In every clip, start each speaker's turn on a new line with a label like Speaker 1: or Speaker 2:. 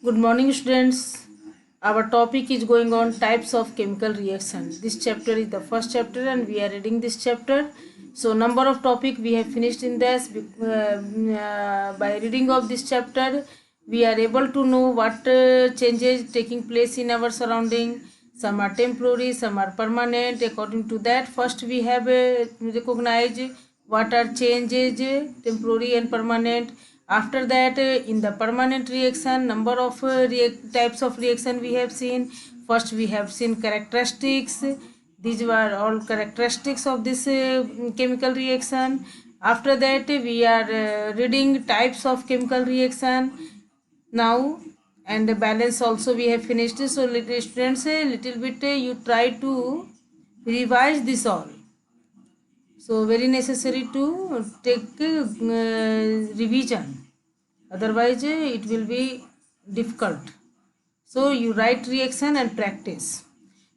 Speaker 1: Good morning, students. Our topic is going on types of chemical reaction. This chapter is the first chapter, and we are reading this chapter. So, number of topic we have finished in this. By reading of this chapter, we are able to know what changes taking place in our surrounding. Some are temporary, some are permanent. According to that, first we have recognize what are changes, temporary and permanent. After that, in the permanent reaction, number of types of reaction we have seen. First we have seen characteristics. These were all characteristics of this chemical reaction. After that, we are reading types of chemical reaction now, and the balance also we have finished. So little students, a little bit you try to revise this all. So very necessary to take revision, otherwise it will be difficult. So you write reaction and practice.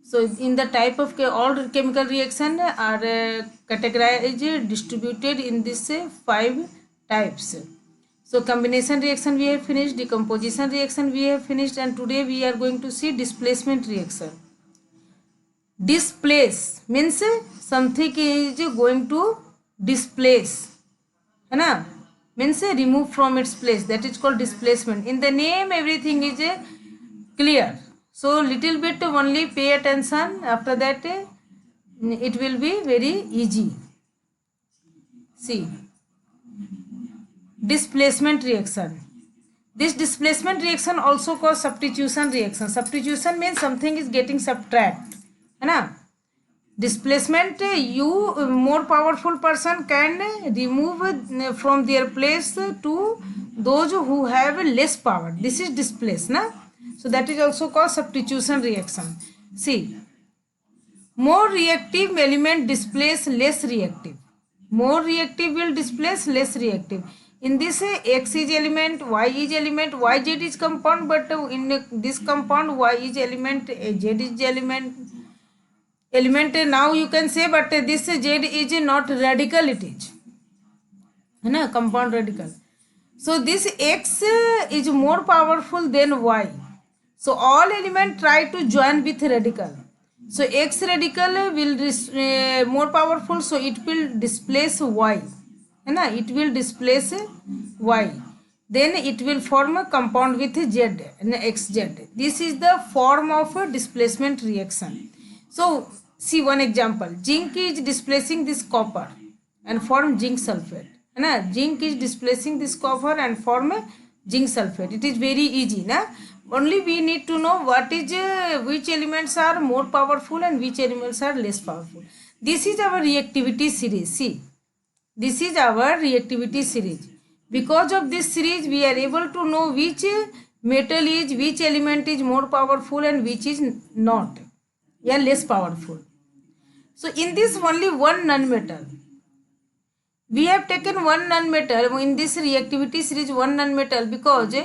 Speaker 1: So in the type of all chemical reaction are categorized, distributed in this 5 types. So combination reaction we have finished, decomposition reaction we have finished, and today we are going to see displacement reaction. Displace means something is going to displace, है ना, means remove from its place, that is called displacement. In the name everything is clear, so little bit only pay attention. After that it will be very easy. See, displacement reaction. This displacement reaction also called substitution reaction. Substitution means something is getting subtract, है ना. Displacement, you more powerful person can remove from their place to those who have less power. This is displace, na. So that is also called substitution reaction. See, more reactive element displace less reactive. More reactive will displace less reactive. In this X is element, Y is element, YZ is compound, but in this compound Y is element, Z is element. Now you can say, but this Z is not radical, it is, है ना, compound radical. So this X is more powerful than Y. So all element try to join with radical. So X radical will more powerful, so it will displace Y, है ना, it will displace Y. Then it will form a compound with Z, XZ. This is the form of a displacement reaction. So see one example. Zinc is displacing this copper and form zinc sulfate. Na? Zinc is displacing this copper and form zinc sulfate. It is very easy. Na? Only we need to know what is which elements are more powerful and which elements are less powerful. This is our reactivity series. See, this is our reactivity series. Because of this series, we are able to know which metal is, which element is more powerful and which is not, yeah, less powerful. So in this only one non-metal. We have taken one non-metal in this reactivity series, one non-metal, because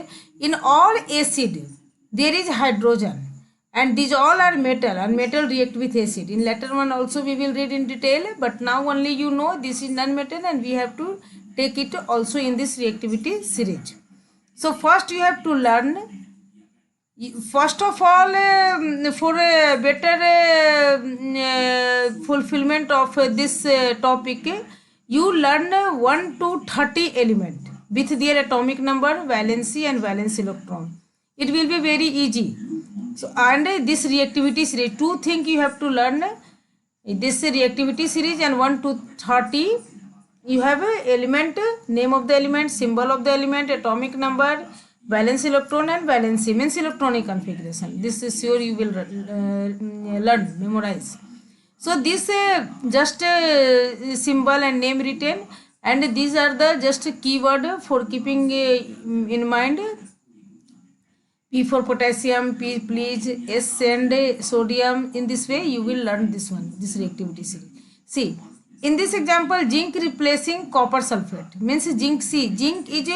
Speaker 1: in all acid there is hydrogen and these all are metal, and metal react with acid. In later one also we will read in detail, but now only you know this is non-metal and we have to take it also in this reactivity series. So first you have to learn, first of all, for a better fulfillment of this topic, you learn 1 to 30 element with their atomic number, valency and valence electron. It will be very easy. So, and this reactivity series, 2 things you have to learn. This reactivity series and 1 to 30, you have a element, name of the element, symbol of the element, atomic number, valence electron and valency means electronic configuration. This is sure you will learn, memorize. So this just symbol and name written, and these are the just keyword for keeping in mind. P for potassium, P please, S and sodium. In this way you will learn this one, this reactivity series. See, in this example, zinc replacing copper sulfate means zinc. See, zinc is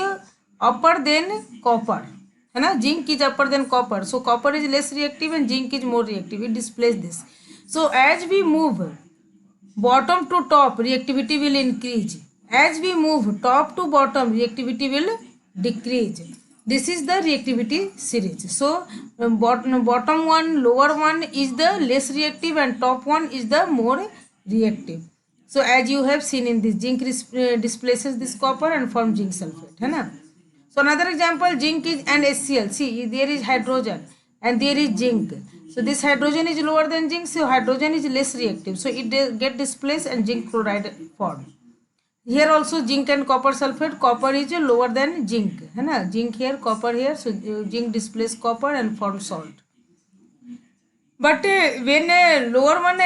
Speaker 1: upper than copper, है ना, zinc is upper than copper, so copper is less reactive and zinc is more reactive. It displaces this. So as we move bottom to top, reactivity will increase. As we move top to bottom, reactivity will decrease. This is the reactivity series. So bottom one, lower one is the less reactive and top one is the more reactive. So as you have seen in this, zinc displaces this copper and form zinc sulfate, है ना. So another example, zinc is and HCl. See, there is hydrogen and there is zinc. So this hydrogen is lower than zinc, so hydrogen is less reactive. So it get displaced and zinc chloride formed. Here also zinc and copper sulfate, copper is lower than zinc, है ना. Zinc here, copper here, so zinc displace copper and form salt. But when lower one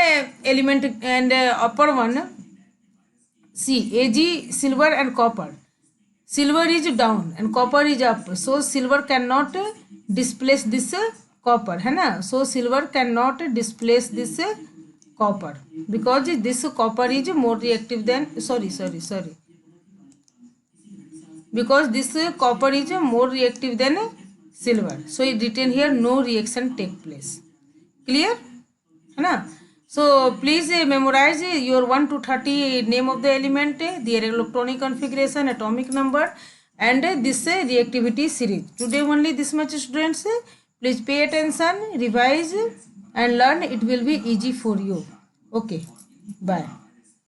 Speaker 1: element and upper one, see Ag, silver and copper. Silver is down and copper is up, so silver cannot displace this copper, है ना. So silver cannot displace this copper because this copper is more reactive than because this copper is more reactive than silver, so it written here no reaction take place. Clear, है ना. So please memorize your 1 to 30 name of the element, their electronic configuration, atomic number, and this reactivity series. Today only this much, students. Please pay attention, revise and learn. It will be easy for you. Okay, bye.